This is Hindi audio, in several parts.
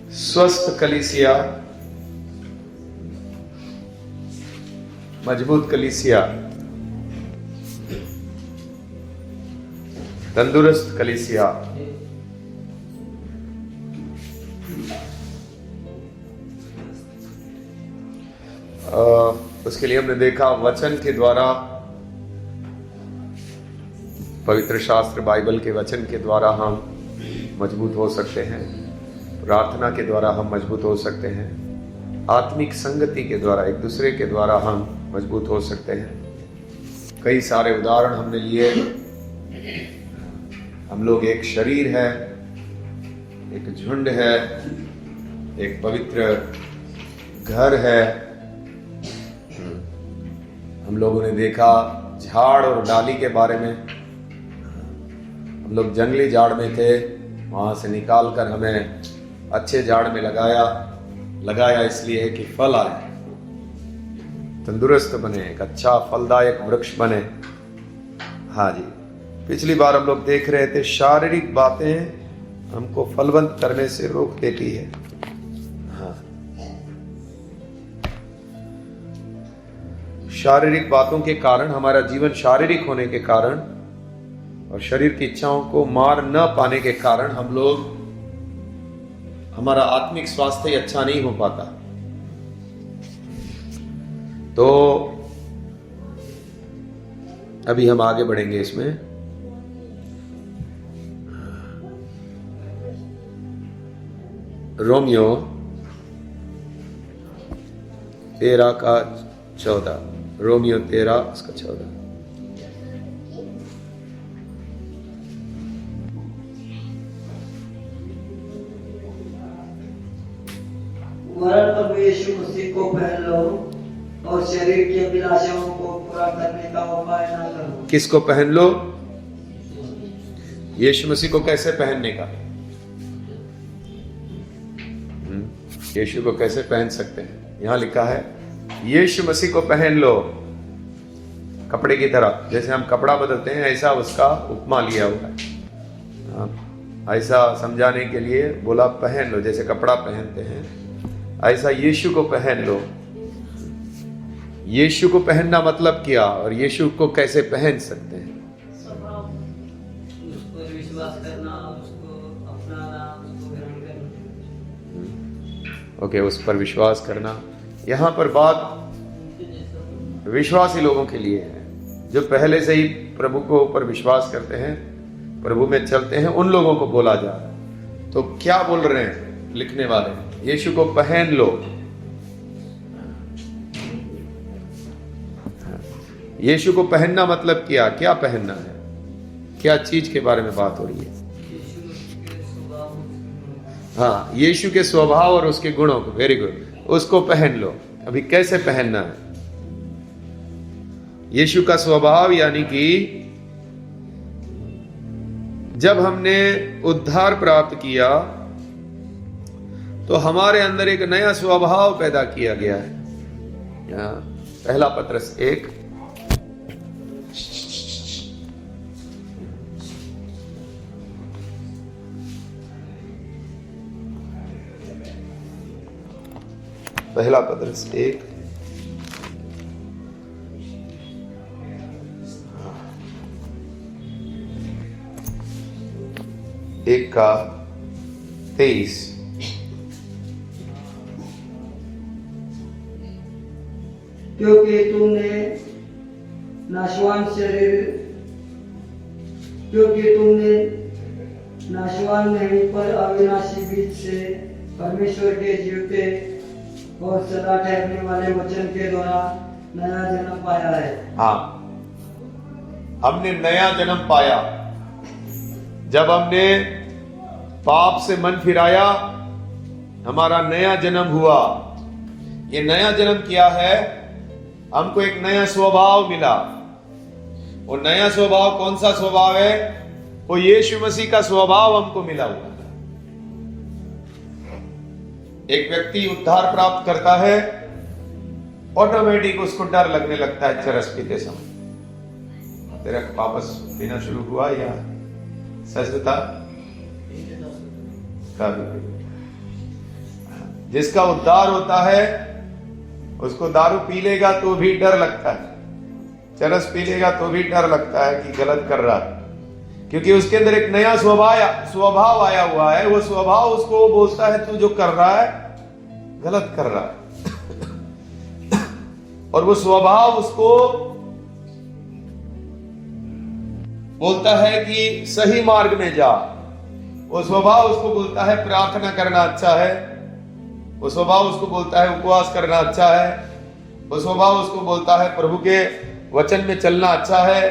स्वस्थ कलीसिया, मजबूत कलीसिया, तंदुरुस्त कलीसिया। उसके लिए हमने देखा वचन के द्वारा, पवित्र शास्त्र बाइबल के वचन के द्वारा हम मजबूत हो सकते हैं, प्रार्थना के द्वारा हम मजबूत हो सकते हैं, आत्मिक संगति के द्वारा एक दूसरे के द्वारा हम मजबूत हो सकते हैं। कई सारे उदाहरण हमने लिए। हम लोग एक शरीर है, एक झुंड है, एक पवित्र घर है। हम लोगों ने देखा झाड़ और डाली के बारे में। हम लोग जंगली झाड़ में थे, वहां से निकाल कर हमें अच्छे झाड़ में लगाया इसलिए है कि फल आए, तंदुरुस्त बने, एक अच्छा फलदायक वृक्ष बने। हाँ जी, पिछली बार हम लोग देख रहे थे शारीरिक बातें हमको फलवंत करने से रोक देती है। हाँ, शारीरिक बातों के कारण, हमारा जीवन शारीरिक होने के कारण और शरीर की इच्छाओं को मार न पाने के कारण हम लोग, हमारा आत्मिक स्वास्थ्य अच्छा नहीं हो पाता। तो अभी हम आगे बढ़ेंगे इसमें। Romeo 13:14, Romeo 13:14। वरन प्रभु यीशु मसीह को पहन लो और शरीर की अभिलाषाओं को पूरा करने का उपाय न करो। किसको पहन लो? यीशु मसीह को कैसे पहनने का? यीशु को कैसे पहन सकते हैं? यहां लिखा है यीशु मसीह को पहन लो कपड़े की तरह। जैसे हम कपड़ा बदलते हैं ऐसा उसका उपमा लिया हुआ है। ऐसा समझाने के लिए बोला पहन लो, जैसे कपड़ा पहनते हैं ऐसा यीशु को पहन लो। यीशु को पहनना मतलब क्या, और यीशु को कैसे पहन सकते हैं? उस पर विश्वास करना, उसको अपनाना, उसको ग्रहण करना। ओके, उस पर विश्वास करना। यहां पर बात विश्वासी लोगों के लिए है, जो पहले से ही प्रभु को ऊपर विश्वास करते हैं, प्रभु में चलते हैं, उन लोगों को बोला जा रहा है। तो क्या बोल रहे हैं लिखने वाले? यीशु को पहन लो। यीशु को पहनना मतलब क्या? क्या पहनना है? क्या चीज के बारे में बात हो रही है? हाँ, यीशु के स्वभाव और उसके गुणों को। वेरी गुड, उसको पहन लो। अभी कैसे पहनना है? यीशु का स्वभाव, यानी कि जब हमने उद्धार प्राप्त किया तो हमारे अंदर एक नया स्वभाव पैदा किया गया है। पहला पत्रस 1, पहला पत्रस 1 का 23। क्योंकि तुमने नाशवान नहीं पर अविनाशी बीज से परमेश्वर के जीवते और सदा ठहरने वाले वचन के द्वारा नया जन्म पाया है। हाँ, हमने नया जन्म पाया। जब हमने पाप से मन फिराया, हमारा नया जन्म हुआ। ये नया जन्म क्या है? हमको एक नया स्वभाव मिला। वो नया स्वभाव कौन सा स्वभाव है? वो यीशु मसीह का स्वभाव हमको मिला हुआ है। एक व्यक्ति उद्धार प्राप्त करता है, ऑटोमेटिक उसको डर लगने लगता है चरस पीते समय। तेरा वापस पीना शुरू हुआ या सच बता? जिसका उद्धार होता है उसको दारू पी लेगा तो भी डर लगता है, चरस पी लेगा तो भी डर लगता है कि गलत कर रहा है, क्योंकि उसके अंदर एक नया स्वभाव आया हुआ है। वो स्वभाव उसको बोलता है तू जो कर रहा है गलत कर रहा है और वो स्वभाव उसको बोलता है कि सही मार्ग में जा। वो स्वभाव उसको बोलता है प्रार्थना करना अच्छा है, वो स्वभाव उसको बोलता है उपवास करना अच्छा है, वो स्वभाव उसको बोलता है प्रभु के वचन में चलना अच्छा है,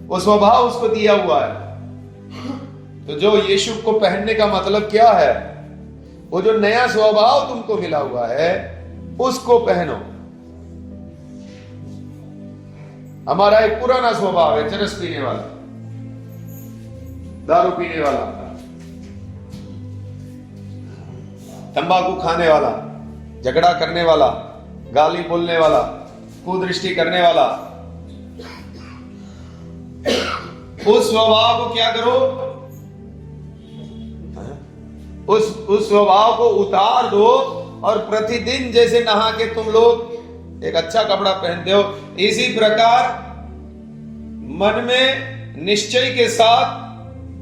वो स्वभाव उसको दिया हुआ है। तो जो यीशु को पहनने का मतलब क्या है? वो जो नया स्वभाव तुमको मिला हुआ है उसको पहनो। हमारा एक पुराना स्वभाव है, चरस पीने वाला, दारू पीने वाला, तंबाकू खाने वाला, झगड़ा करने वाला, गाली बोलने वाला, कुदृष्टि करने वाला। उस स्वभाव को क्या करो? उस स्वभाव को उतार दो और प्रतिदिन जैसे नहा के तुम लोग एक अच्छा कपड़ा पहनते हो, इसी प्रकार मन में निश्चय के साथ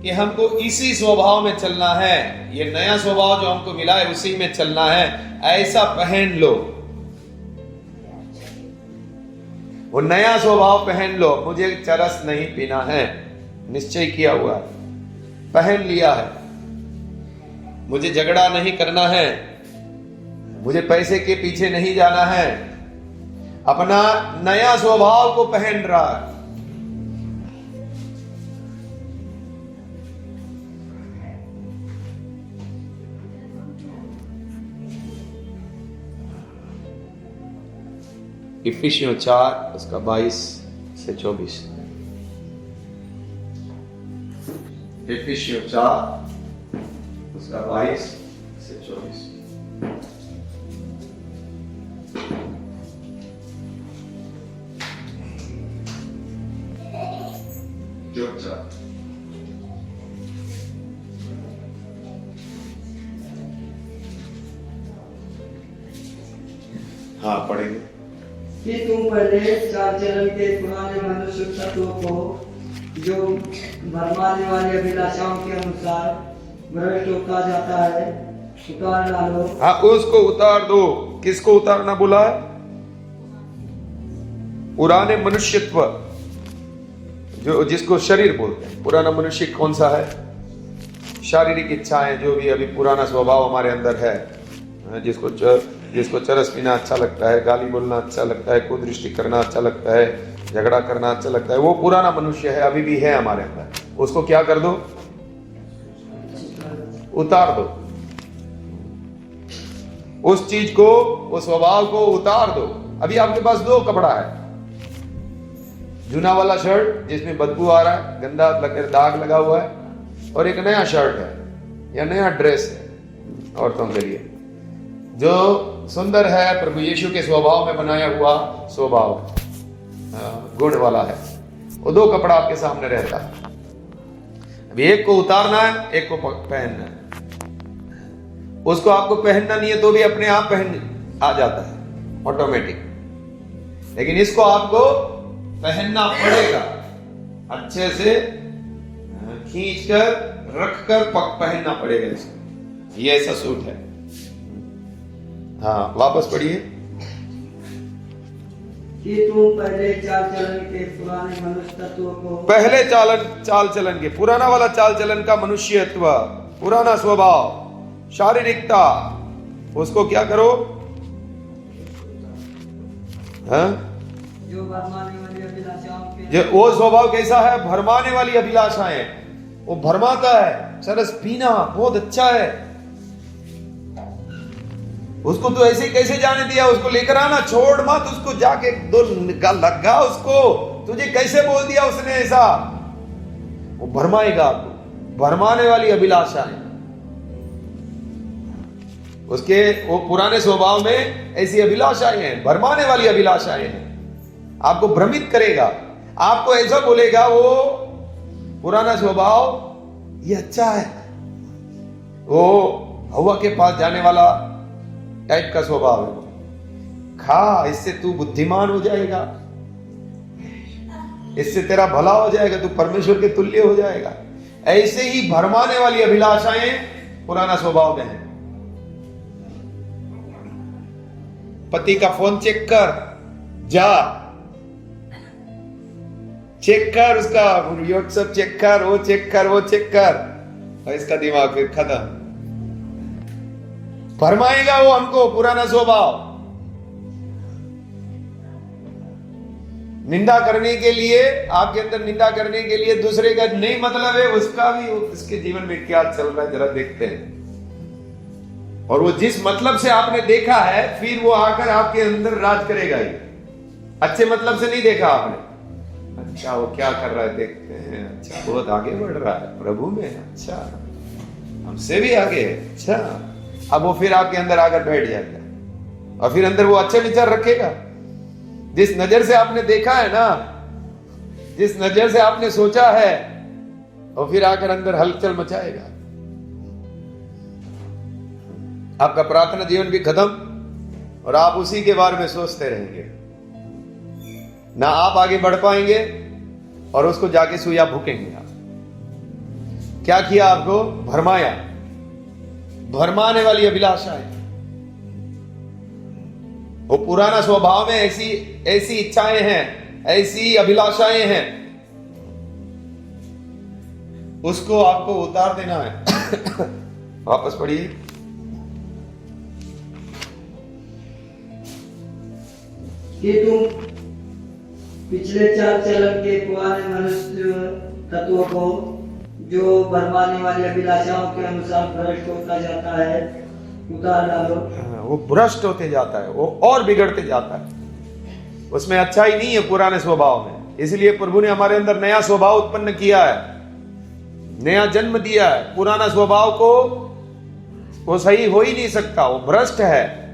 कि हमको इसी स्वभाव में चलना है, ये नया स्वभाव जो हमको मिला है उसी में चलना है, ऐसा पहन लो। वो नया स्वभाव पहन लो। मुझे चरस नहीं पीना है, निश्चय किया हुआ है, पहन लिया है। मुझे झगड़ा नहीं करना है, मुझे पैसे के पीछे नहीं जाना है, अपना नया स्वभाव को पहन रहा है। इफिसियों 4 उसका 22 से 24। इफिसियों 4 उसका 22 से 24। हाँ पढ़ेंगे। कि तुम पहले चाल चलन के पुराने मनुष्य तत्वों को जो भरमाने वाली अभिलाषाओं के अनुसार भ्रष्ट होता जाता है उतार डालो। हाँ उसको उतार दो। किसको उतारना बोला है? पुराने मनुष्यत्व, जो जिसको शरीर बोलते हैं। पुराना मनुष्य कौन सा है? शारीरिक इच्छाएं, जो भी अभी पुराना स्वभाव हमारे अंदर है, जिसको चरस पीना अच्छा लगता है, गाली बोलना अच्छा लगता है, कुदृष्टि करना अच्छा लगता है, झगड़ा करना अच्छा लगता है, वो पुराना मनुष्य है, अभी भी है हमारे अंदर। उसको क्या कर दो? उतार दो। उस चीज को, उस स्वभाव को उतार दो। अभी आपके पास 2 कपड़ा है, जूना वाला शर्ट जिसमें बदबू आ रहा है, गंदा दाग लगा हुआ है, और एक नया शर्ट है या नया ड्रेस है औरतों के लिए, जो सुंदर है, प्रभु यीशु के स्वभाव में बनाया हुआ स्वभाव, गुण वाला है। वो 2 कपड़ा आपके सामने रहता है। अभी एक को उतारना है, एक को पहनना है। उसको आपको पहनना नहीं है तो भी अपने आप पहन आ जाता है ऑटोमेटिक, लेकिन इसको आपको पहनना पड़ेगा। अच्छे से खींच कर रख कर पहनना पड़ेगा इसको। ये ऐसा सूट है। हाँ वापस पढ़िए। कि तुम पहले चाल चलन के पुराने मनुष्य तत्वों को, पहले चाल चलन के, पुराना वाला चाल चलन का मनुष्यत्व, पुराना स्वभाव, शारीरिकता, उसको क्या करो? हाँ? जो भरमाने वाली अभिलाषाओं के, जो वो स्वभाव कैसा है? भरमाने वाली अभिलाषाएं, वो भरमाता है। चरस पीना बहुत अच्छा है, उसको तो ऐसे कैसे जाने दिया? उसको लेकर आना, छोड़ मत उसको, जाके 2 लगा उसको। तुझे कैसे बोल दिया उसने ऐसा? वो भरमाएगा आपको। भरमाने वाली अभिलाषाएं, उसके वो पुराने स्वभाव में ऐसी अभिलाषाएं हैं, भरमाने वाली अभिलाषाएं हैं। आपको भ्रमित करेगा, आपको ऐसा बोलेगा वो पुराना स्वभाव ये अच्छा है। वो हवा के पास जाने वाला टाइप का स्वभाव है। खा, इससे तू बुद्धिमान हो जाएगा, इससे तेरा भला हो जाएगा, तू परमेश्वर के तुल्य हो जाएगा। ऐसे ही भरमाने वाली अभिलाषाएं पुराना स्वभाव में है। पति का फोन चेक कर, जा चेक कर, उसका व्हाट्सएप चेक कर, वो चेक कर, वो चेक कर, और इसका दिमाग फिर खत्म। फरमाएगा वो हमको पुराना स्वभाव। निंदा करने के लिए, आपके अंदर निंदा करने के लिए दूसरे का नहीं मतलब है, उसका भी उसके जीवन में क्या चल रहा है जरा देखते हैं। और वो जिस मतलब से आपने देखा है, फिर वो आकर आपके अंदर राज करेगा ही। अच्छे मतलब से नहीं देखा आपने, अच्छा वो क्या कर रहा है देखते हैं, अच्छा बहुत आगे बढ़ रहा है प्रभु में, अच्छा हमसे भी आगे है, अच्छा। अब वो फिर आपके अंदर आकर बैठ जाएगा और फिर अंदर वो अच्छे विचार रखेगा। जिस नजर से आपने देखा है ना, जिस नजर से आपने सोचा है, और फिर आकर अंदर हलचल मचाएगा। आपका प्रार्थना जीवन भी खत्म और आप उसी के बारे में सोचते रहेंगे। ना आप आगे बढ़ पाएंगे और उसको जाके सुइया भूकेंगे आप। क्या किया आपको? भरमाया। भरमाने वाली अभिलाषा है वो। पुराना स्वभाव में ऐसी ऐसी इच्छाएं हैं, ऐसी अभिलाषाएं हैं, उसको आपको उतार देना है। वापस पढ़िए। कि तुम पिछले चाल चलन के पुराने मनुष्य तत्वों को, जो भरमाने वाली अभिलाषाओं के अनुसार भ्रष्ट होता जाता है, उतार डालो। वो भ्रष्ट होते जाता है, वो और बिगड़ते जाता है, उसमें अच्छाई नहीं है पुराने स्वभाव में। इसलिए प्रभु ने हमारे अंदर नया स्वभाव उत्पन्न किया है, नया जन्म दिया है। पुराना स्वभाव को वो सही हो ही नहीं सकता, वो भ्रष्ट है।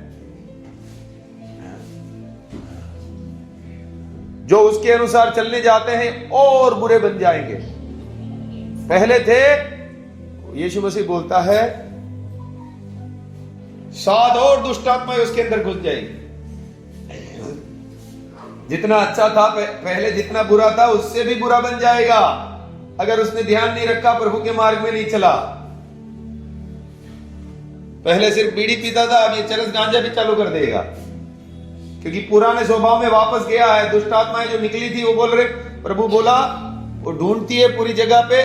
जो उसके अनुसार चलने जाते हैं और बुरे बन जाएंगे। पहले थे, यीशु मसीह बोलता है, 7 और दुष्ट आत्माएं उसके अंदर घुस जाएगी। जितना अच्छा था पहले, जितना बुरा था उससे भी बुरा बन जाएगा अगर उसने ध्यान नहीं रखा, प्रभु के मार्ग में नहीं चला। पहले सिर्फ बीड़ी पीता था, अब ये चरस गांजा भी चालू कर देगा, क्योंकि पुराने स्वभाव में वापस गया है। दुष्ट आत्माएं जो निकली थी वो बोल रहे, प्रभु बोला वो ढूंढती है पूरी जगह पे,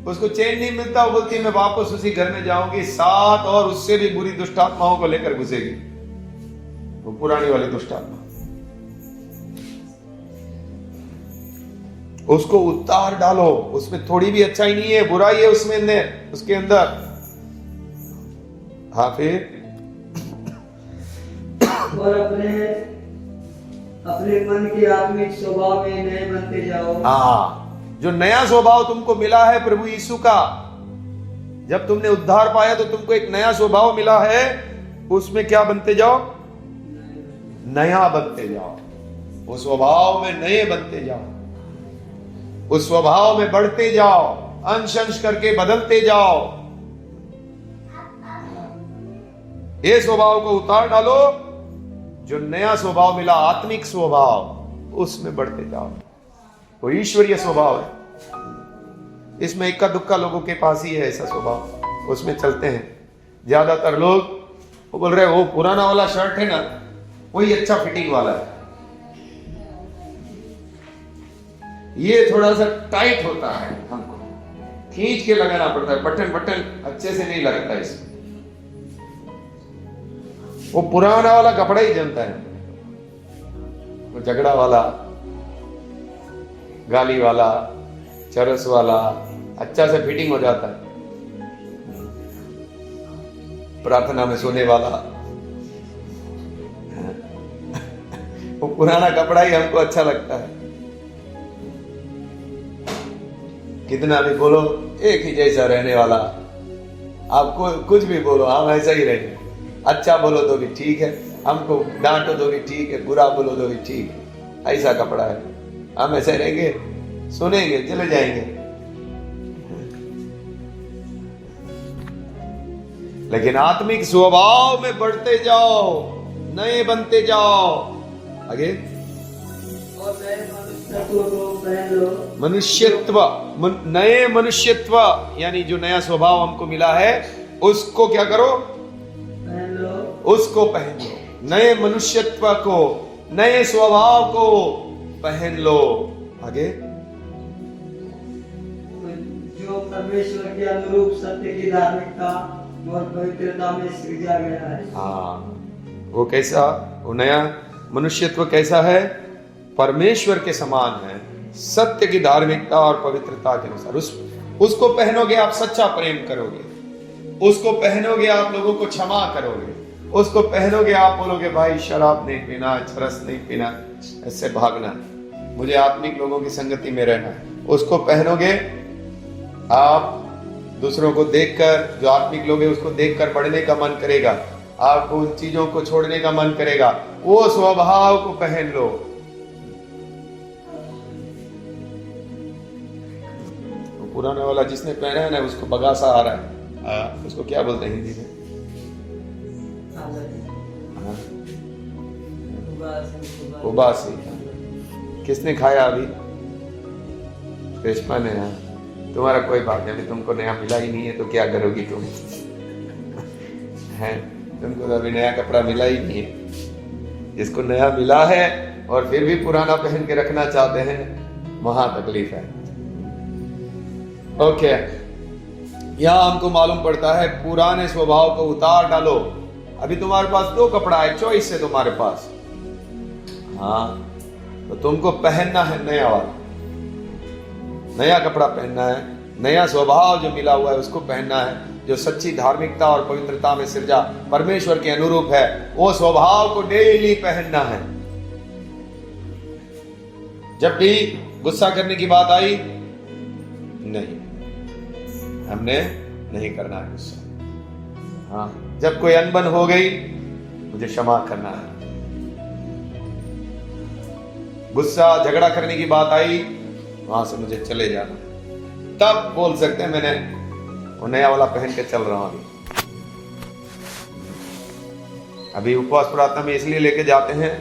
उसको चैन नहीं मिलता, वो बोलती है मैं वापस उसी घर में जाऊंगी। 7 और उससे भी बुरी दुष्ट आत्माओं को लेकर घुसेगी, वो पुरानी वाली दुष्ट आत्मा। उसको उतार डालो, उसमें थोड़ी भी अच्छाई नहीं है, बुराई है उसमें अंदर, उसके अंदर। हाँ फिर और अपने मन के आत्मिक स्वभाव में नए बनते जाओ। हाँ, जो नया स्वभाव तुमको मिला है प्रभु यीशु का, जब तुमने उद्धार पाया तो तुमको एक नया स्वभाव मिला है, उसमें क्या बनते जाओ? नया बनते जाओ। उस स्वभाव में नए बनते जाओ, उस स्वभाव में बढ़ते जाओ, अंश अंश करके बदलते जाओ। ये स्वभाव को उतार डालो, जो नया स्वभाव मिला, आत्मिक स्वभाव, उसमें बढ़ते जाओ। वो ईश्वरीय स्वभाव है। इसमें इक्का दुक्का लोगों के पास ही है ऐसा स्वभाव, उसमें चलते हैं। ज्यादातर लोग वो बोल रहे वो पुराना वाला शर्ट है ना, वही अच्छा फिटिंग वाला है, ये थोड़ा सा टाइट होता है, हमको खींच के लगाना पड़ता है, बटन बटन अच्छे से नहीं लगता इसमें। वो पुराना वाला कपड़ा ही जमता है, वो झगड़ा वाला, गाली वाला, चरस वाला अच्छा से फिटिंग हो जाता है। प्रार्थना में सोने वाला वो पुराना कपड़ा ही हमको अच्छा लगता है। कितना भी बोलो एक ही जैसा रहने वाला, आपको कुछ भी बोलो हम ऐसा ही रहेंगे। अच्छा बोलो तो भी ठीक है, हमको डांटो तो भी ठीक है, बुरा बोलो तो भी ठीक है, ऐसा कपड़ा है। हम ऐसे रहेंगे, सुनेंगे, चले जाएंगे। लेकिन आत्मिक स्वभाव में बढ़ते जाओ, नए बनते जाओ। आगे और नए मनुष्यत्व को पहन लो। मनुष्यत्व, नए मनुष्यत्व यानी जो नया स्वभाव हमको मिला है उसको क्या करो? पहन लो। उसको पहन लो। नए मनुष्यत्व को, नए स्वभाव को पहन लो। आगे जो परमेश्वर के अनुरूप सत्य की धार्मिकता और पवित्रता में सृजा गया है। हाँ, वो कैसा, वो नया मनुष्यत्व कैसा है? परमेश्वर के समान है, सत्य की धार्मिकता और पवित्रता के अनुसार। उसको पहनोगे आप सच्चा प्रेम करोगे, उसको पहनोगे आप लोगों को क्षमा करोगे, उसको पहनोगे आप बोलोगे भाई शराब नहीं पीना, चरस नहीं पीना, इससे भागना, मुझे आत्मिक लोगों की संगति में रहना है। उसको पहनोगे आप, दूसरों को देखकर, जो आत्मिक लोग हैं उसको देखकर बढ़ने का मन करेगा, आपको उन चीजों को छोड़ने का मन करेगा। वो स्वभाव को पहन लो। तो पुराना वाला जिसने पहना है ना उसको बगासा आ रहा है, उसको क्या बोलते हैं हिंदी में? उबासी। किसने खाया अभी? रेशमा ने। तुम्हारा कोई बात नहीं, अभी तुमको नया मिला ही नहीं है तो क्या करोगी तुम? है, तुमको तो अभी नया कपड़ा मिला ही नहीं है। जिसको नया मिला है और फिर भी पुराना पहन के रखना चाहते हैं, वहां तकलीफ है। ओके, यहां हमको मालूम पड़ता है पुराने स्वभाव को उतार डालो। अभी तुम्हारे पास दो कपड़ा है, चॉइस है तुम्हारे पास। हाँ, तो तुमको पहनना है नया वाला, नया कपड़ा पहनना है, नया स्वभाव जो मिला हुआ है उसको पहनना है, जो सच्ची धार्मिकता और पवित्रता में सृजा परमेश्वर के अनुरूप है, वो स्वभाव को डेली पहनना है। जब भी गुस्सा करने की बात आई, नहीं, हमने नहीं करना है गुस्सा। हाँ, जब कोई अनबन हो गई, मुझे क्षमा करना है। गुस्सा झगड़ा करने की बात आई, वहां से मुझे चले जाना, तब बोल सकते हैं मैंने वो नया वाला पहन के चल रहा हूं। अभी उपवास प्रार्थना में इसलिए लेके जाते हैं,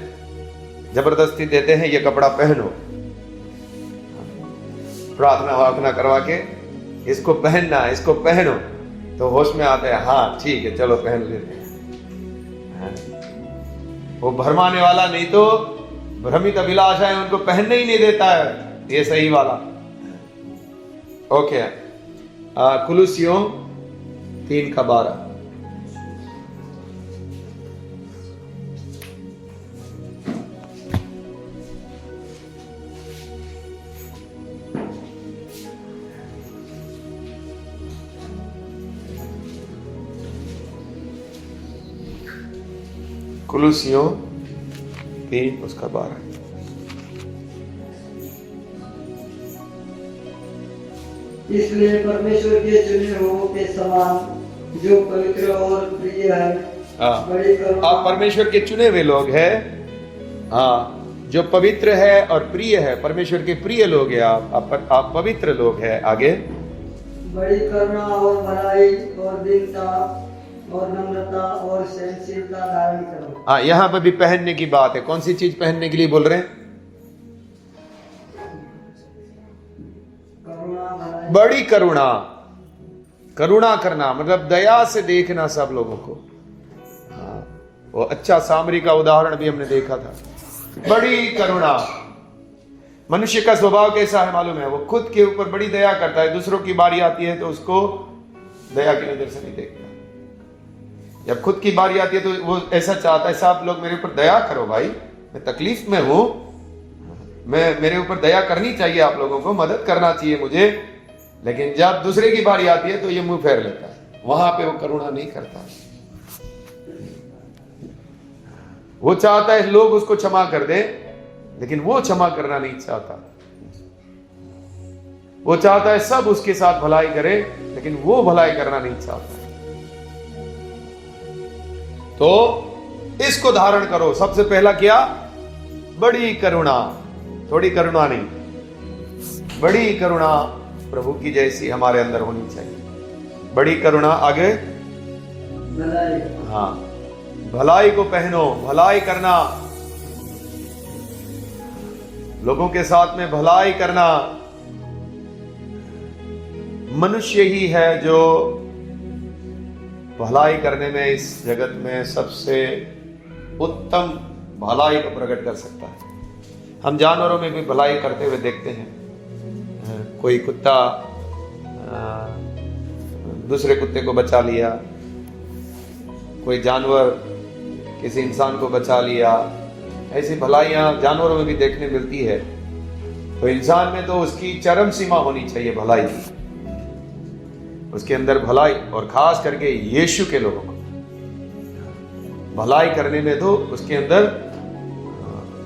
जबरदस्ती देते हैं ये कपड़ा पहनो, प्रार्थना वार्थना करवा के इसको पहनना, इसको पहनो, तो होश में आते हैं, हाँ ठीक है चलो पहन लेते हैं। वो भरमाने वाला नहीं तो भ्रमित अभिलाषा है, उनको पहनने ही नहीं देता है ये सही वाला। ओके, कुलुसियों 3:12। कुलुसियों 3:12। इसलिए परमेश्वर के चुने हुओं के समान, जो पवित्र और प्रिय है, बड़ी करुणा। आप परमेश्वर के चुने हुए लोग हैं, हाँ, जो पवित्र है और प्रिय है, परमेश्वर के प्रिय लोग हैं आप पवित्र लोग हैं। आगे, बड़ी करुणा और भलाई और दीनता और नम्रता और सहनशीलता धारण करो। हाँ, यहाँ पर भी पहनने की बात है। कौन सी चीज पहनने के लिए बोल रहे हैं? बड़ी करुणा। करुणा करना मतलब दया से देखना सब लोगों को। हाँ, वो अच्छा सामरी का उदाहरण भी हमने देखा था। बड़ी करुणा। मनुष्य का स्वभाव कैसा है मालूम है? वो खुद के ऊपर बड़ी दया करता है, दूसरों की बारी आती है तो उसको दया की नजर से नहीं देखता। जब खुद की बारी आती है तो वो ऐसा चाहता है सब लोग मेरे ऊपर दया करो, भाई मैं तकलीफ में हूं, मेरे ऊपर दया करनी चाहिए, आप लोगों को मदद करना चाहिए मुझे। लेकिन जब दूसरे की बारी आती है तो ये मुंह फेर लेता है, वहां पे वो करुणा नहीं करता। वो चाहता है लोग उसको क्षमा कर दे, लेकिन वो क्षमा करना नहीं चाहता। वो चाहता है सब उसके साथ भलाई करे, लेकिन वो भलाई करना नहीं चाहता। तो इसको धारण करो। सबसे पहला क्या? बड़ी करुणा, थोड़ी करुणा नहीं, बड़ी करुणा प्रभु की जैसी हमारे अंदर होनी चाहिए। बड़ी करुणा। आगे, भलाई। हाँ, भलाई को पहनो, भलाई करना, लोगों के साथ में भलाई करना। मनुष्य ही है जो भलाई करने में इस जगत में सबसे उत्तम भलाई को प्रकट कर सकता है। हम जानवरों में भी भलाई करते हुए देखते हैं। कोई कुत्ता दूसरे कुत्ते को बचा लिया, कोई जानवर किसी इंसान को बचा लिया। ऐसी भलाइयां जानवरों में भी देखने मिलती है। तो इंसान में तो उसकी चरम सीमा होनी चाहिए भलाई की, उसके अंदर भलाई, और खास करके यीशु के लोगों को भलाई करने में तो उसके अंदर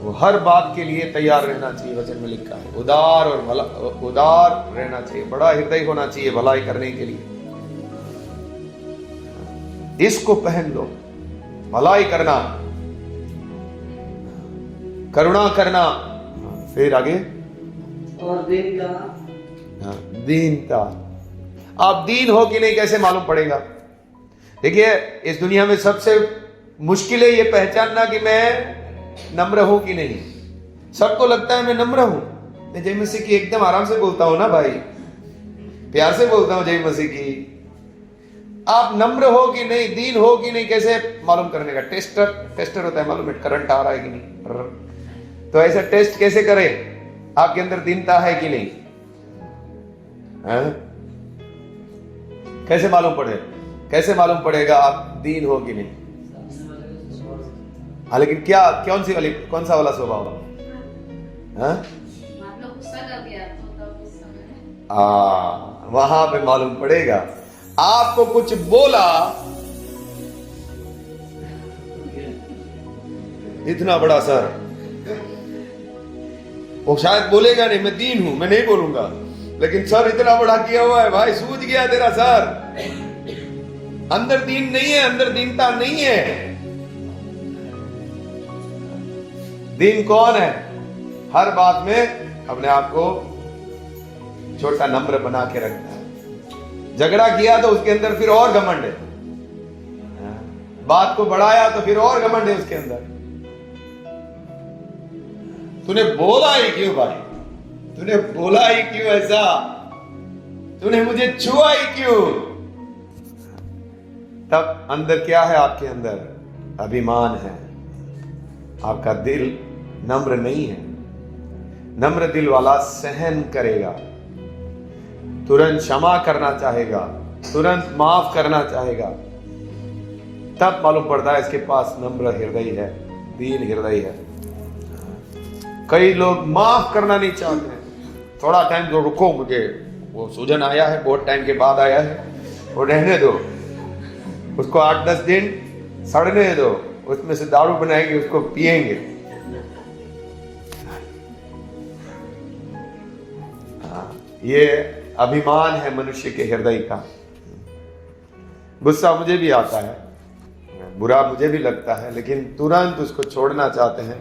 वो हर बात के लिए तैयार रहना चाहिए। वचन में लिखा है उदार और भला, उदार रहना चाहिए, बड़ा हृदय होना चाहिए भलाई करने के लिए। इसको पहन लो, भलाई करना, करुणा करना। फिर आगे और दीनता। दीनता। आप दीन हो कि नहीं कैसे मालूम पड़ेगा? देखिए, इस दुनिया में सबसे मुश्किल है ये पहचानना कि मैं नम्र हूं कि नहीं। सबको लगता है मैं नम्र हूं। मैं जय मसीह की एकदम आराम से बोलता हूं ना भाई, प्यार से बोलता हूं जय मसीह की। आप नम्र हो कि नहीं, दीन हो कि नहीं, कैसे मालूम करने का? टेस्टर होता है, मालूम है करंट आ रहा है कि नहीं। तो ऐसा टेस्ट कैसे करें आपके अंदर दीनता है कि नहीं? कैसे मालूम पड़े? कैसे मालूम पड़ेगा आप दीन हो कि नहीं? हाँ, लेकिन क्या कौन सा वाला स्वभाव? वहां पे मालूम पड़ेगा। आपको कुछ बोला, इतना बड़ा सर, वो शायद बोलेगा नहीं मैं दीन हूं, मैं नहीं बोलूंगा, लेकिन सर इतना बड़ा किया हुआ है भाई, सूझ गया तेरा सर। अंदर दीन नहीं है, अंदर दीनता नहीं है। दीन कौन है? हर बात में अपने आप को छोटा नम्र बना के रखता है। झगड़ा किया तो उसके अंदर फिर और घमंड है, बात को बढ़ाया तो फिर और घमंड है उसके अंदर। तूने बोला ही क्यों भाई? तूने बोला ही क्यों ऐसा? तूने मुझे छुआ ही क्यों? तब अंदर क्या है? आपके अंदर अभिमान है, आपका दिल नम्र नहीं है। नम्र दिल वाला सहन करेगा, तुरंत क्षमा करना चाहेगा, तुरंत माफ करना चाहेगा। तब मालूम पड़ता है इसके पास नम्र हृदय है, दीन हृदय है। कई लोग माफ करना नहीं चाहते हैं। थोड़ा टाइम तो रुको, मुझे वो सूजन आया है, बहुत टाइम के बाद आया है, वो रहने दो, उसको 8-10 दिन सड़ने दो, उसमें से दारू बनाएंगे, उसको पिएंगे। ये अभिमान है मनुष्य के हृदय का। गुस्सा मुझे भी आता है, बुरा मुझे भी लगता है, लेकिन तुरंत उसको छोड़ना चाहते हैं,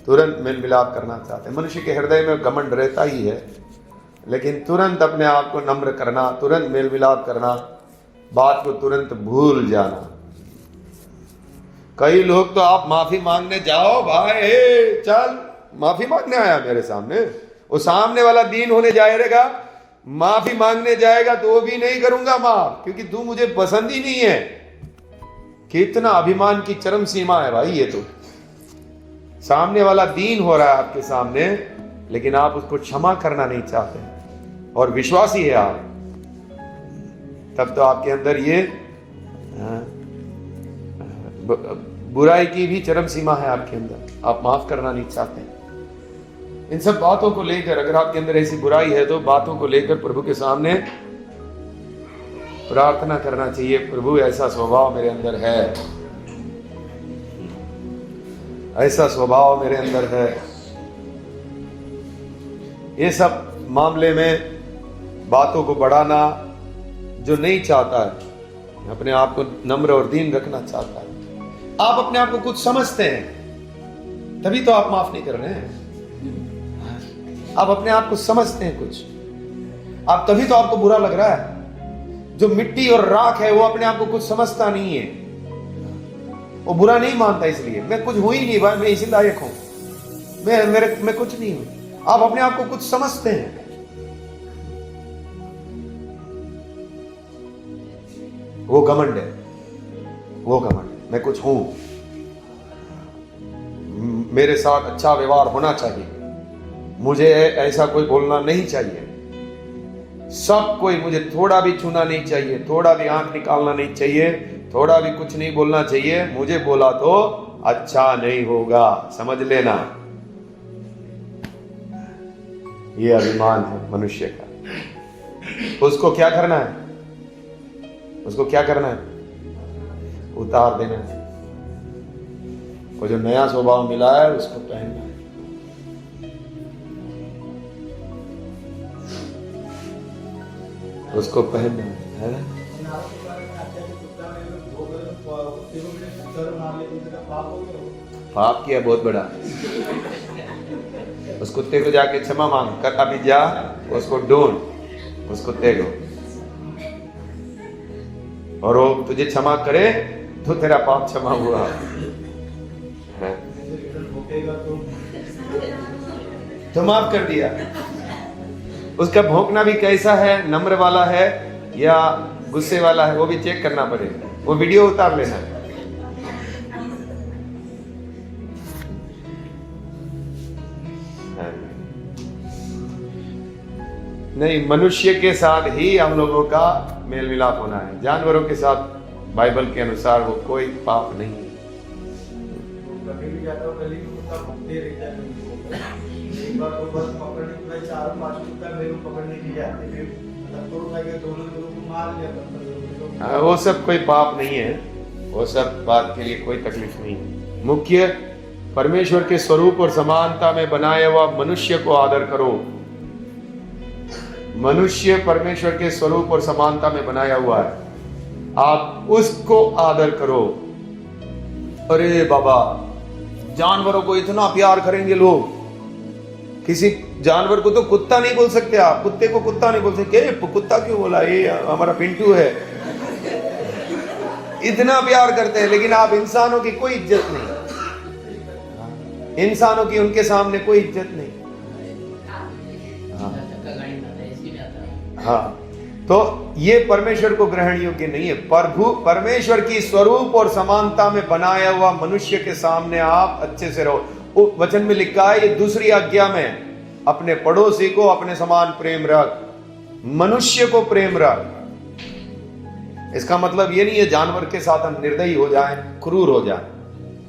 तुरंत मेल मिलाप करना चाहते हैं। मनुष्य के हृदय में घमंड रहता ही है, लेकिन तुरंत अपने आप को नम्र करना, तुरंत मेल मिलाप करना, बात को तुरंत भूल जाना। कई लोग तो आप माफी मांगने जाओ भाई, चल माफी मांगने आया मेरे सामने, वो सामने वाला दीन होने जाएगा, माफी मांगने जाएगा तो वो भी नहीं करूंगा माफ, क्योंकि तू मुझे पसंद ही नहीं है। कितना अभिमान की चरम सीमा है भाई ये तो। सामने वाला दीन हो रहा है आपके सामने, लेकिन आप उसको क्षमा करना नहीं चाहते और विश्वासी है आप, तब तो आपके अंदर ये बुराई की भी चरम सीमा है आपके अंदर, आप माफ करना नहीं चाहते। इन सब बातों को लेकर अगर आपके अंदर ऐसी बुराई है तो बातों को लेकर प्रभु के सामने प्रार्थना करना चाहिए। प्रभु ऐसा स्वभाव मेरे अंदर है, ऐसा स्वभाव मेरे अंदर है। ये सब मामले में बातों को बढ़ाना जो नहीं चाहता है, अपने आप को नम्र और दीन रखना चाहता है। आप अपने आप को कुछ समझते हैं तभी तो आप माफ नहीं कर रहे हैं। आप अपने आप को समझते हैं कुछ, आप तभी तो आपको बुरा लग रहा है। जो मिट्टी और राख है वो अपने आप को कुछ समझता नहीं है। वो बुरा नहीं मानता, इसलिए मैं कुछ हूं ही नहीं भाई, मैं इसी लायक हूं, मैं कुछ नहीं हूं। आप अपने आप को कुछ समझते हैं, वो घमंड है, वो घमंड। मैं कुछ हूं, मेरे साथ अच्छा व्यवहार होना चाहिए, मुझे ऐसा कोई बोलना नहीं चाहिए, सब कोई मुझे थोड़ा भी छूना नहीं चाहिए, थोड़ा भी आंख निकालना नहीं चाहिए, थोड़ा भी कुछ नहीं बोलना चाहिए, मुझे बोला तो अच्छा नहीं होगा, समझ लेना। ये अभिमान है मनुष्य का। उसको क्या करना है? उसको क्या करना है? उतार देना है। वो जो नया स्वभाव मिला है उसको पहनना है। उसको पहनना है ना? पाप किया बहुत बड़ा। उस कुत्ते को जाके क्षमा मांग कर, अभी जा उसको ढूंढ उस कुत्ते को, और वो तुझे क्षमा करे तो तेरा पाप क्षमा हुआ है। तो माफ कर दिया। उसका भौंकना भी कैसा है, नम्र वाला है या गुस्से वाला है, वो भी चेक करना पड़ेगा। वो वीडियो उतार लेना है। नहीं, मनुष्य के साथ ही हम लोगों का मेल मिलाप होना है, जानवरों के साथ बाइबल के अनुसार वो कोई पाप नहीं है। वो सब कोई पाप नहीं है, वो सब बात के लिए कोई तकलीफ नहीं है। मुख्य परमेश्वर के स्वरूप और समानता में बनाया हुआ मनुष्य को आदर करो। मनुष्य परमेश्वर के स्वरूप और समानता में बनाया हुआ है, आप उसको आदर करो। अरे बाबा, जानवरों को इतना प्यार करेंगे लोग, किसी जानवर को तो कुत्ता नहीं बोल सकते आप, कुत्ते को कुत्ता नहीं बोल सकते। कुत्ता क्यों बोला, ये हमारा पिंटू है। इतना प्यार करते हैं, लेकिन आप इंसानों की कोई इज्जत नहीं, इंसानों की उनके सामने कोई इज्जत नहीं। हाँ, तो ये परमेश्वर को ग्रहण योग्य नहीं है। प्रभु परमेश्वर की स्वरूप और समानता में बनाया हुआ मनुष्य के सामने आप अच्छे से रहो। वचन में लिखा है, ये दूसरी आज्ञा में, अपने पड़ोसी को अपने समान प्रेम रख, मनुष्य को प्रेम रख। इसका मतलब ये नहीं है जानवर के साथ हम निर्दयी हो जाएं, क्रूर हो जाएं।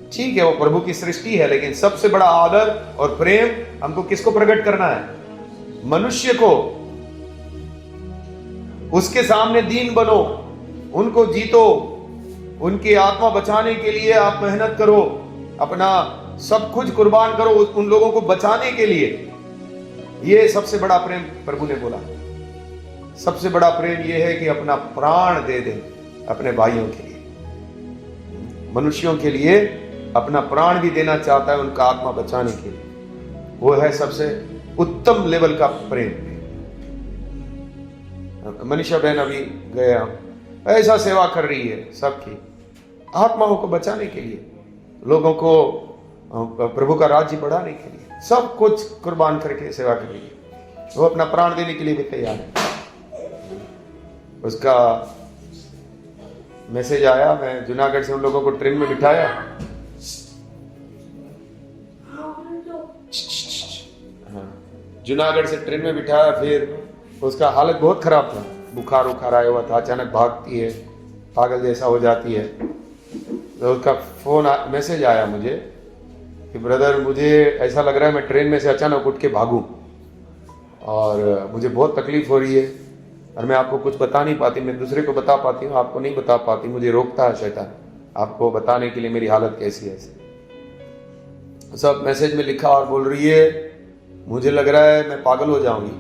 ठीक है, वो प्रभु की सृष्टि है, लेकिन सबसे बड़ा आदर और प्रेम हमको किसको प्रकट करना है? मनुष्य को। उसके सामने दीन बनो, उनको जीतो, उनकी आत्मा बचाने के लिए आप मेहनत करो, अपना सब कुछ कुर्बान करो उन लोगों को बचाने के लिए। ये सबसे बड़ा प्रेम प्रभु ने बोला। सबसे बड़ा प्रेम यह है कि अपना प्राण दे दे अपने भाइयों के लिए, मनुष्यों के लिए अपना प्राण भी देना चाहता है उनका आत्मा बचाने के लिए। वो है सबसे उत्तम लेवल का प्रेम। मनीषा बहन अभी गए, ऐसा सेवा कर रही है सबकी, आत्माओं को बचाने के लिए, लोगों को प्रभु का राज्य बढ़ाने के लिए, सब कुछ कुर्बान करके सेवा कर रही है। वो अपना प्राण देने के लिए भी तैयार है। उसका मैसेज आया, मैं जूनागढ़ से उन लोगों को ट्रेन में बिठाया, जूनागढ़ से ट्रेन में बिठाया, फिर उसका हालत बहुत खराब था, बुखार उखार आया हुआ था, अचानक भागती है, पागल जैसा हो जाती है। तो उसका मैसेज आया मुझे कि ब्रदर, मुझे ऐसा लग रहा है मैं ट्रेन में से अचानक उठ के भागूं और मुझे बहुत तकलीफ हो रही है और मैं आपको कुछ बता नहीं पाती, मैं दूसरे को बता पाती हूँ, आपको नहीं बता पाती, मुझे रोकता है शैतान आपको बताने के लिए मेरी हालत कैसी है। सब मैसेज में लिखा और बोल रही है, मुझे लग रहा है मैं पागल हो जाऊंगी,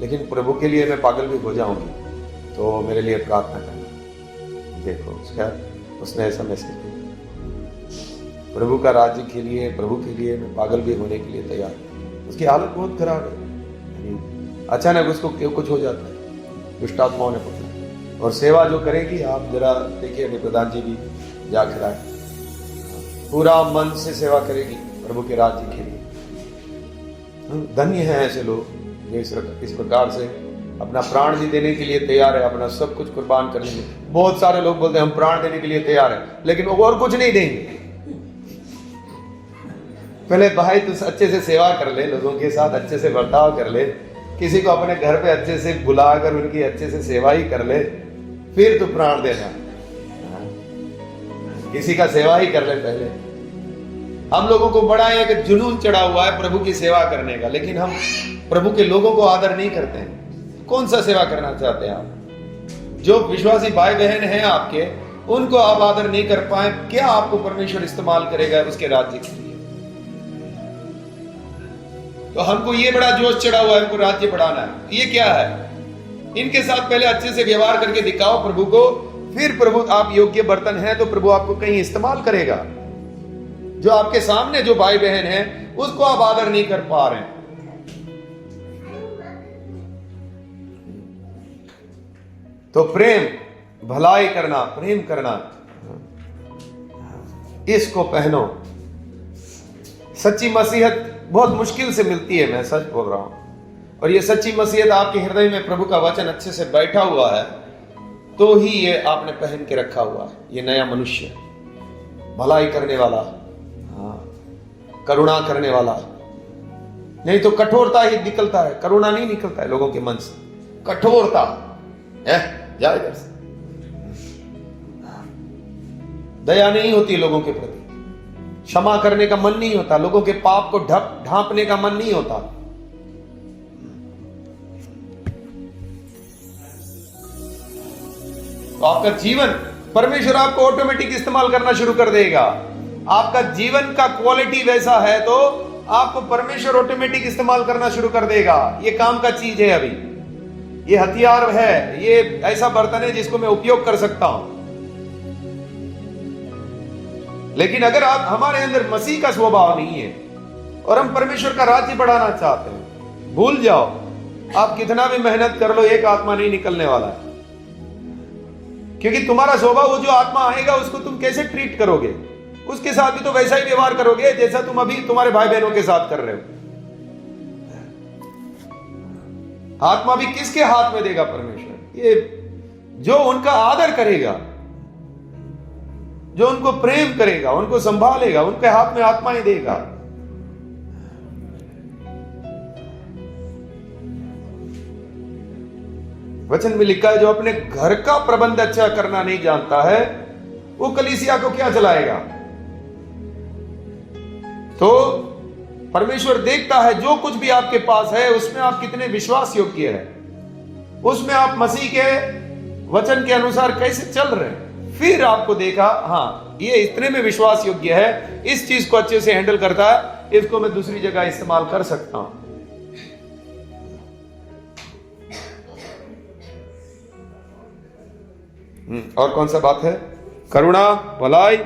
लेकिन प्रभु के लिए मैं पागल भी हो जाऊंगी, तो मेरे लिए प्रार्थना करना। देखो उसने ऐसा मैसेज दिया, प्रभु का राज्य के लिए, प्रभु के लिए मैं पागल भी होने के लिए तैयार हूँ। उसकी हालत बहुत खराब है, अचानक उसको क्यों कुछ हो जाता है, दुष्ट आत्माओं ने पकड़ा। और सेवा जो करेगी, आप जरा देखिए, अभी प्रधान जी भी जाकर आए, पूरा मन से सेवा करेगी प्रभु के राज्य के लिए। धन्य है ऐसे लोग जो इस प्रकार से अपना प्राण भी देने के लिए तैयार है, अपना सब कुछ कुर्बान करने के लिए। बहुत सारे लोग बोलते हैं हम प्राण देने के लिए तैयार है, लेकिन वो और कुछ नहीं देंगे। पहले भाई तू अच्छे से सेवा कर ले, लोगों के साथ अच्छे से बर्ताव कर ले, किसी को अपने घर पे अच्छे से बुलाकर उनकी अच्छे से सेवा ही कर ले, फिर तू प्राण देना। किसी का सेवा ही कर ले पहले। हम लोगों को बड़ा एक जुनून चढ़ा हुआ है प्रभु की सेवा करने का, लेकिन हम प्रभु के लोगों को आदर नहीं करते हैं। कौन सा सेवा करना चाहते हैं आप? जो विश्वासी भाई बहन हैं आपके, उनको आप आदर नहीं कर पाए, क्या आपको परमेश्वर इस्तेमाल करेगा उसके राज्य के लिए? तो हमको ये बड़ा जोश चढ़ा हुआ है, हमको राज्य बढ़ाना है। ये क्या है? इनके साथ पहले अच्छे से व्यवहार करके दिखाओ प्रभु को, फिर प्रभु आप योग्य बर्तन हैं तो प्रभु आपको कहीं इस्तेमाल करेगा। जो आपके सामने जो भाई बहन हैं उसको आप आदर नहीं कर पा रहे हैं। तो प्रेम, भलाई करना, प्रेम करना, इसको पहनो। सच्ची मसीहत बहुत मुश्किल से मिलती है, मैं सच बोल रहा हूं। और ये सच्ची मसीहत आपके हृदय में प्रभु का वचन अच्छे से बैठा हुआ है तो ही ये आपने पहन के रखा हुआ है। ये नया मनुष्य, भलाई करने वाला, करुणा करने वाला। नहीं तो कठोरता ही निकलता है, करुणा नहीं निकलता है लोगों के मन से। कठोरता है, जाओ इधर से। दया नहीं होती लोगों के प्रति, क्षमा करने का मन नहीं होता, लोगों के पाप को ढांपने का मन नहीं होता। तो आपका जीवन, परमेश्वर आपको ऑटोमेटिक इस्तेमाल करना शुरू कर देगा। आपका जीवन का क्वालिटी वैसा है तो आपको परमेश्वर ऑटोमेटिक इस्तेमाल करना शुरू कर देगा। ये काम का चीज है, अभी ये हथियार है, ये ऐसा बर्तन है जिसको मैं उपयोग कर सकता हूं। लेकिन अगर आप, हमारे अंदर मसीह का स्वभाव नहीं है और हम परमेश्वर का राज्य बढ़ाना चाहते हैं, भूल जाओ, आप कितना भी मेहनत कर लो, एक आत्मा नहीं निकलने वाला है। क्योंकि तुम्हारा स्वभाव, वो जो आत्मा आएगा उसको तुम कैसे ट्रीट करोगे, उसके साथ भी तो वैसा ही व्यवहार करोगे जैसा तुम अभी तुम्हारे भाई बहनों के साथ कर रहे हो। आत्मा भी किसके हाथ में देगा परमेश्वर? ये जो उनका आदर करेगा, जो उनको प्रेम करेगा, उनको संभालेगा, उनके हाथ में आत्मा ही देगा। वचन में लिखा है, जो अपने घर का प्रबंध अच्छा करना नहीं जानता है वो कलीसिया को क्या चलाएगा? तो परमेश्वर देखता है जो कुछ भी आपके पास है उसमें आप कितने विश्वास योग्य है, उसमें आप मसीह के वचन के अनुसार कैसे चल रहे हैं। फिर आपको देखा, हाँ ये इतने में विश्वास योग्य है, इस चीज को अच्छे से हैंडल करता है, इसको मैं दूसरी जगह इस्तेमाल कर सकता हूं। और कौन सा बात है? करुणा, भलाई,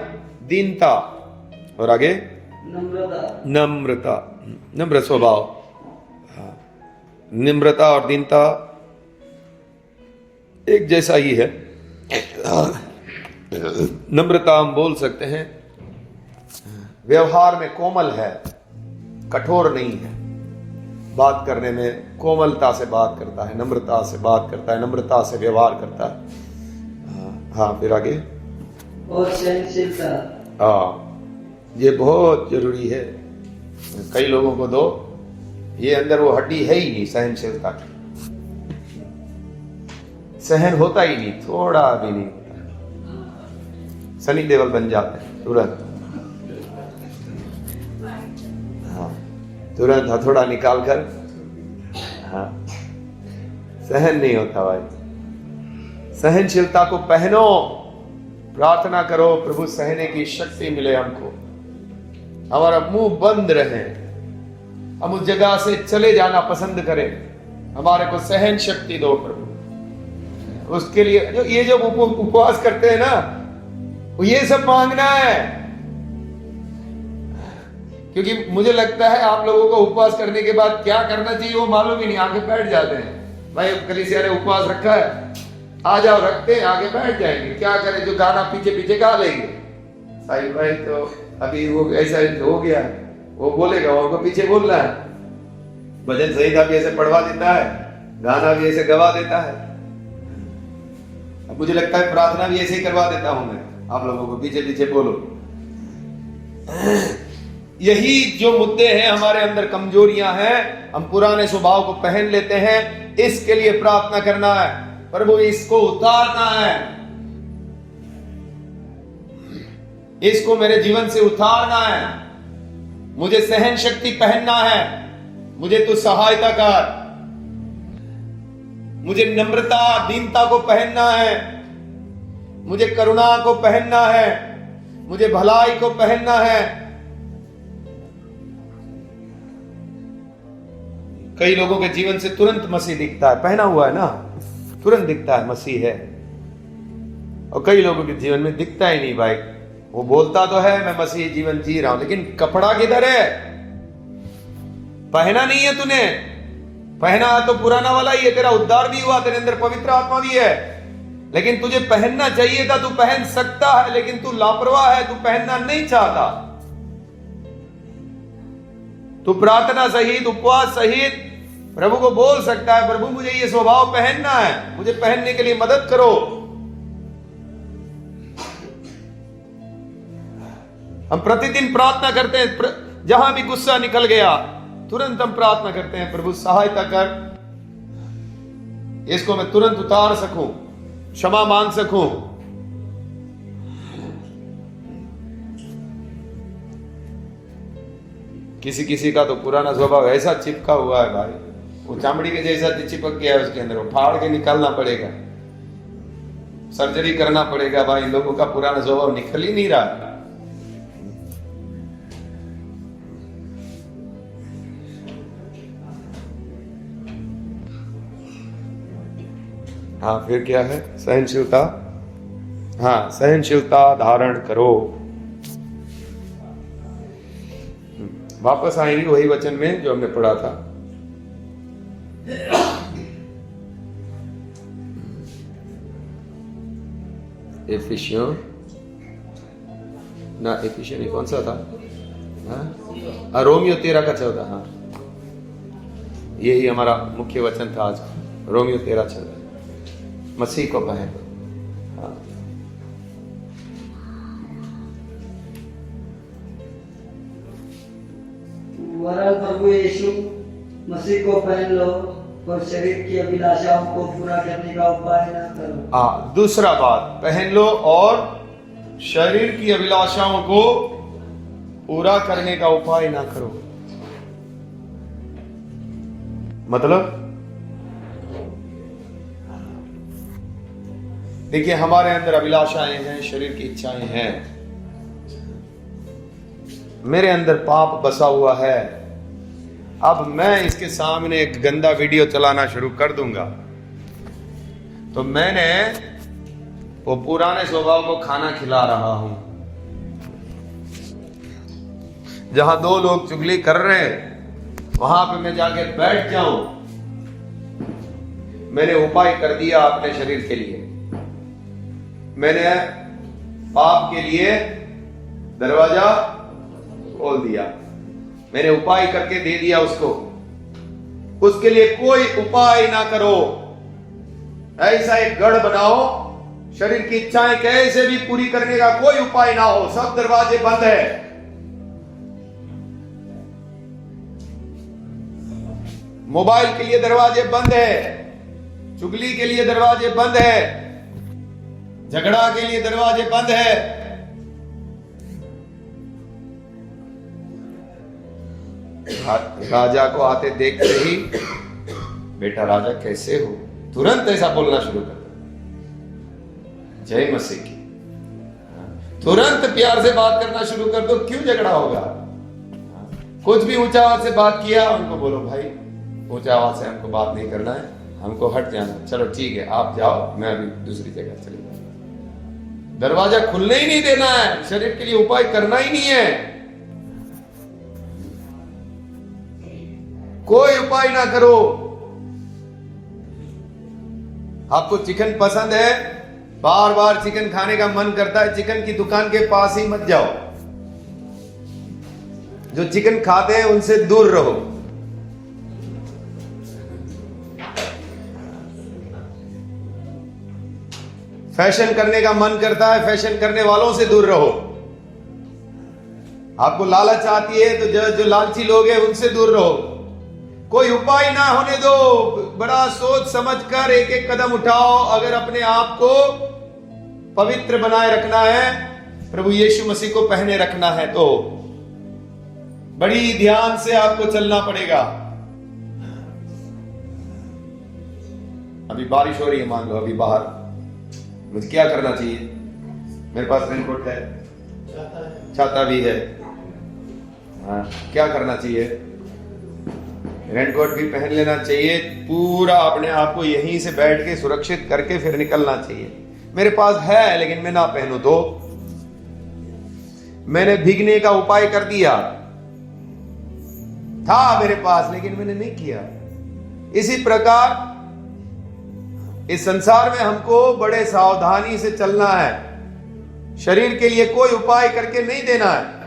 दीनता, और आगे नम्रता, नम्र स्वभाव। निम्रता और दीनता एक जैसा ही है। नम्रता हम बोल सकते हैं व्यवहार में कोमल है, कठोर नहीं है। बात करने में कोमलता से बात करता है, नम्रता से बात करता है, नम्रता से व्यवहार करता है। हाँ, फिर आगे और सहनशीलता। हाँ, ये बहुत जरूरी है। कई लोगों को दो, ये अंदर वो हड्डी है ही नहीं सहनशीलता की, सहन होता ही नहीं, थोड़ा भी नहीं होता। सनी देवल बन जाते हैं तुरंत। हाँ, तुरंत हथौड़ा निकाल कर, हाँ, सहन नहीं होता भाई। सहनशीलता को पहनो, प्रार्थना करो प्रभु सहने की शक्ति मिले हमको, हमारा मुंह बंद रहे, हम उस जगह से चले जाना पसंद करें, हमारे को सहन शक्ति दो प्रभु। उसके लिए जो ये जब उपवास करते हैं ना, ये सब मांगना है। क्योंकि मुझे लगता है आप लोगों को उपवास करने के बाद क्या करना चाहिए वो मालूम ही नहीं, आगे बैठ जाते हैं। भाई कलीसिया ने उपवास रखा है, आ जाओ, रखते हैं, आगे बैठ जाएंगे, क्या करें, जो गाना पीछे पीछे गा लेंगे। साहिब भाई तो अभी वो ऐसा हो गया, वो बोलेगा, वो पीछे बोल रहा है, भजन संहिता भी ऐसे पढ़वा देता है, गाना भी ऐसे गवा देता है। अब मुझे लगता है प्रार्थना भी ऐसे ही करवा देता हूं मैं, आप लोगों को पीछे पीछे बोलो। यही जो मुद्दे हैं, हमारे अंदर कमजोरियां हैं, हम पुराने स्वभाव को पहन लेते हैं। इसके लिए प्रार्थना करना है, प्रभु इसको उतारना है, इसको मेरे जीवन से उतारना है, मुझे सहन शक्ति पहनना है, मुझे तू सहायता कर, मुझे नम्रता दीनता को पहनना है, मुझे करुणा को पहनना है, मुझे भलाई को पहनना है। कई लोगों के जीवन से तुरंत मसीह दिखता है, पहना हुआ है ना, तुरंत दिखता है मसीह है, और कई लोगों के जीवन में दिखता ही नहीं। भाई वो बोलता तो है मैं मसीह जीवन जी रहा हूं, लेकिन कपड़ा किधर है? पहना नहीं है तूने, पहना तो पुराना वाला ही है, तेरा उद्धार भी हुआ, तेरे अंदर पवित्र आत्मा भी है, लेकिन तुझे पहनना चाहिए था, तू पहन सकता है, लेकिन तू लापरवाह है, तू पहनना नहीं चाहता। तू प्रार्थना सहित, उपवास सहित प्रभु को बोल सकता है, प्रभु मुझे ये स्वभाव पहनना है, मुझे पहनने के लिए मदद करो। हम प्रतिदिन प्रार्थना करते हैं, जहां भी गुस्सा निकल गया तुरंत हम प्रार्थना करते हैं, प्रभु सहायता कर, इसको मैं तुरंत उतार सकूं, क्षमा मांग सकूं। किसी किसी का तो पुराना स्वभाव ऐसा चिपका हुआ है भाई, वो चामड़ी के जैसा चिपक गया है उसके अंदर, वो फाड़ के निकालना पड़ेगा, सर्जरी करना पड़ेगा। भाई लोगों का पुराना स्वभाव निकल ही नहीं रहा। हाँ, फिर क्या है? सहनशीलता। हाँ, सहनशीलता धारण करो। वापस आएंगे वही वचन में जो हमने पढ़ा था। एफिशियों ना, एफिशियों कौन सा था? हाँ, रोमियो 13:14। हाँ, यही हमारा मुख्य वचन था आज, रोमियो 13:14। मसीह को पहन। हाँ, वरन प्रभु यीशु मसीह को पहन लो और शरीर की अभिलाषाओं को पूरा करने का उपाय न करो। हाँ, दूसरा बात, पहन लो और शरीर की अभिलाषाओं को पूरा करने का उपाय ना करो। मतलब देखिए, हमारे अंदर अभिलाषाएं हैं, शरीर की इच्छाएं हैं, मेरे अंदर पाप बसा हुआ है। अब मैं इसके सामने एक गंदा वीडियो चलाना शुरू कर दूंगा तो मैंने वो पुराने स्वभाव को खाना खिला रहा हूं। जहां दो लोग चुगली कर रहे हैं वहां पे मैं जाके बैठ जाऊं। मैंने उपाय कर दिया अपने शरीर के लिए, मैंने पाप के लिए दरवाजा खोल दिया, मैंने उपाय करके दे दिया उसको। उसके लिए कोई उपाय ना करो, ऐसा एक गढ़ बनाओ, शरीर की इच्छाएं कैसे भी पूरी करने का कोई उपाय ना हो, सब दरवाजे बंद है। मोबाइल के लिए दरवाजे बंद है, चुगली के लिए दरवाजे बंद है, झगड़ा के लिए दरवाजे बंद है। राजा को आते देखते ही, बेटा राजा कैसे हो, तुरंत ऐसा बोलना शुरू कर दो, जय मसीह की, तुरंत प्यार से बात करना शुरू कर दो। क्यों झगड़ा होगा? कुछ भी ऊंचा आवाज से बात किया, उनको बोलो भाई ऊंचा आवाज से हमको बात नहीं करना है, हमको हट जाना, चलो ठीक है आप जाओ, मैं अभी दूसरी जगह चली जाऊंगा। दरवाजा खुलने ही नहीं देना है, शरीर के लिए उपाय करना ही नहीं है, कोई उपाय ना करो। आपको चिकन पसंद है, बार बार चिकन खाने का मन करता है, चिकन की दुकान के पास ही मत जाओ, जो चिकन खाते हैं उनसे दूर रहो। फैशन करने का मन करता है, फैशन करने वालों से दूर रहो। आपको लालच आती है तो जो लालची लोग हैं उनसे दूर रहो। कोई उपाय ना होने दो, बड़ा सोच समझकर एक एक कदम उठाओ। अगर अपने आप को पवित्र बनाए रखना है, प्रभु यीशु मसीह को पहने रखना है, तो बड़ी ध्यान से आपको चलना पड़ेगा। अभी बारिश हो रही है, मान लो अभी बाहर, मुझे क्या करना चाहिए? मेरे पास रेनकोट है, छाता भी है, हाँ, क्या करना चाहिए? रेनकोट भी पहन लेना चाहिए, पूरा अपने आप को यहीं से बैठ के सुरक्षित करके फिर निकलना चाहिए। मेरे पास है लेकिन मैं ना पहनूं तो मैंने भीगने का उपाय कर दिया, था मेरे पास लेकिन मैंने नहीं किया। इसी प्रकार इस संसार में हमको बड़े सावधानी से चलना है। शरीर के लिए कोई उपाय करके नहीं देना है।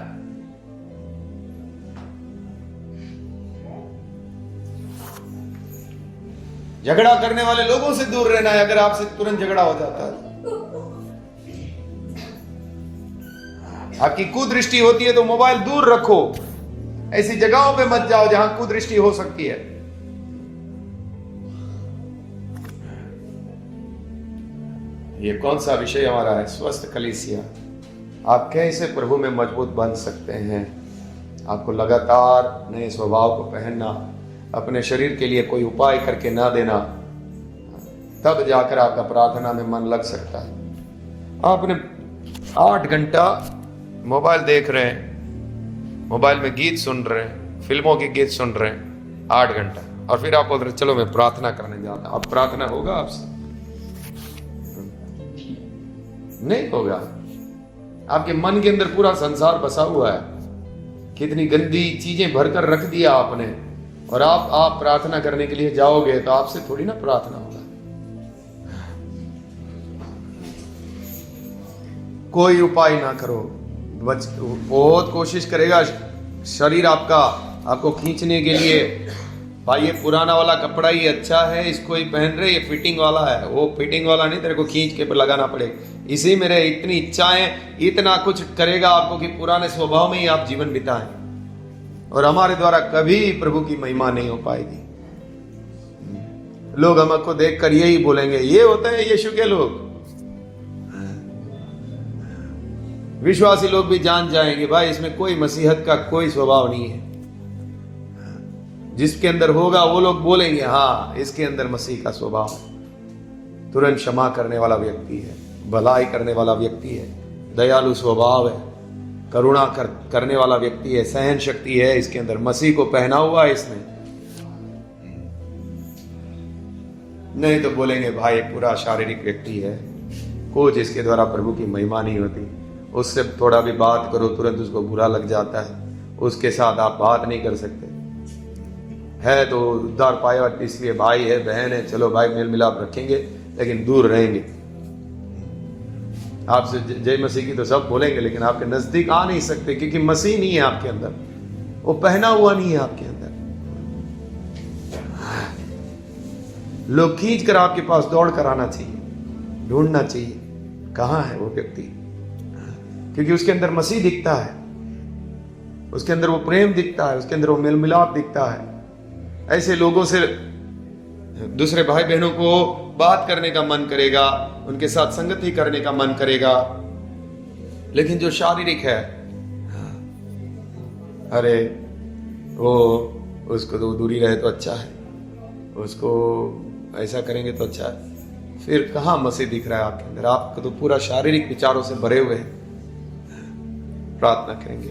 झगड़ा करने वाले लोगों से दूर रहना है। अगर आपसे तुरंत झगड़ा हो जाता है, आपकी कुदृष्टि होती है तो मोबाइल दूर रखो। ऐसी जगहों पे मत जाओ जहां कुदृष्टि हो सकती है। ये कौन सा विषय हमारा है? स्वस्थ कलीसिया। आप कैसे प्रभु में मजबूत बन सकते हैं? आपको लगातार नए स्वभाव को पहनना, अपने शरीर के लिए कोई उपाय करके ना देना, तब जाकर आपका प्रार्थना में मन लग सकता है। आपने 8 घंटा मोबाइल देख रहे हैं, मोबाइल में गीत सुन रहे हैं, फिल्मों के गीत सुन रहे हैं 8 घंटा, और फिर आप बोल रहे चलो मैं प्रार्थना करने जाता हूं। अब प्रार्थना होगा आपसे? नहीं होगा। आपके मन के अंदर पूरा संसार बसा हुआ है, कितनी गंदी चीजें भरकर रख दिया आपने, और आप प्रार्थना करने के लिए जाओगे तो आपसे थोड़ी ना प्रार्थना होगा। कोई उपाय ना करो। बहुत कोशिश करेगा शरीर आपको खींचने के लिए, भाई ये पुराना वाला कपड़ा ही अच्छा है, इसको ही पहन रहे, ये फिटिंग वाला है। वो फिटिंग वाला नहीं, तेरे को खींच के लगाना पड़ेगा। इसी में रहे, इतनी इच्छाएं, इतना कुछ करेगा आपको कि पुराने स्वभाव में ही आप जीवन बिताएं, और हमारे द्वारा कभी प्रभु की महिमा नहीं हो पाएगी। लोग हमको देखकर यही बोलेंगे, ये होते हैं यीशु के लोग। विश्वासी लोग भी जान जाएंगे भाई इसमें कोई मसीहत का कोई स्वभाव नहीं है। जिसके अंदर होगा वो लोग बोलेंगे हाँ इसके अंदर मसीह का स्वभाव है। तुरंत क्षमा करने वाला व्यक्ति है, भलाई करने वाला व्यक्ति है, दयालु स्वभाव है, करुणा करने वाला व्यक्ति है, सहन शक्ति है इसके अंदर, मसीह को पहना हुआ है इसने। नहीं तो बोलेंगे भाई पूरा शारीरिक व्यक्ति है, कुछ इसके द्वारा प्रभु की महिमा नहीं होती। उससे थोड़ा भी बात करो तुरंत उसको बुरा लग जाता है, उसके साथ आप बात नहीं कर सकते। है तो उद्धार पाया इसलिए भाई है, बहन है, चलो भाई मेल मिलाप रखेंगे, लेकिन दूर रहेंगे। आपसे जय मसीह की तो सब बोलेंगे, लेकिन आपके नजदीक आ नहीं सकते, क्योंकि मसीह नहीं है आपके अंदर, वो पहना हुआ नहीं है आपके अंदर। लोग खींच कर आपके पास दौड़ कर आना चाहिए, ढूंढना चाहिए कहां है वो व्यक्ति, क्योंकि उसके अंदर मसीह दिखता है, उसके अंदर वो प्रेम दिखता है, उसके अंदर वो मेल मिलाप दिखता है। ऐसे लोगों से दूसरे भाई बहनों को बात करने का मन करेगा, उनके साथ संगति करने का मन करेगा। लेकिन जो शारीरिक है, अरे वो उसको तो दूरी रहे तो अच्छा है, उसको ऐसा करेंगे तो अच्छा है। फिर कहाँ मसीह दिख रहा है आपके अंदर? आपको तो पूरा शारीरिक विचारों से भरे हुए हैं। प्रार्थना करेंगे।